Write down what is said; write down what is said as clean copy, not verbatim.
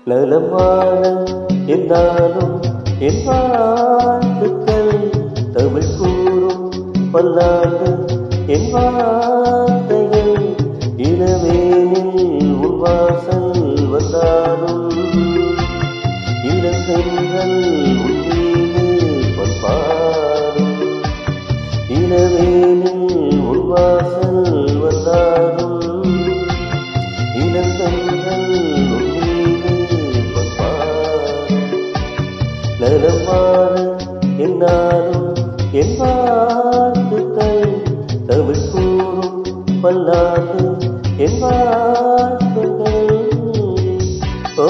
நலமான என்னாலும் என் வாழ்த்துக்கள் தமிழ் கூறும் பல்லாண்டு என் வார்த்தைகள் இளவேனில் உன் வாசல் வந்தாலும் இளங்கங்கள் உன் மீது பண்பாடும் இளவேனில் உன் வாசல் வந்தாலும் இளங்கங்கள் உன் மீது பண்பாடும் நலமான என்னாலும் என் வாழ்த்துக்கள் தமிழ் கூறும் பல்லாண்டு என் வாழ்த்துக்கள். ஓ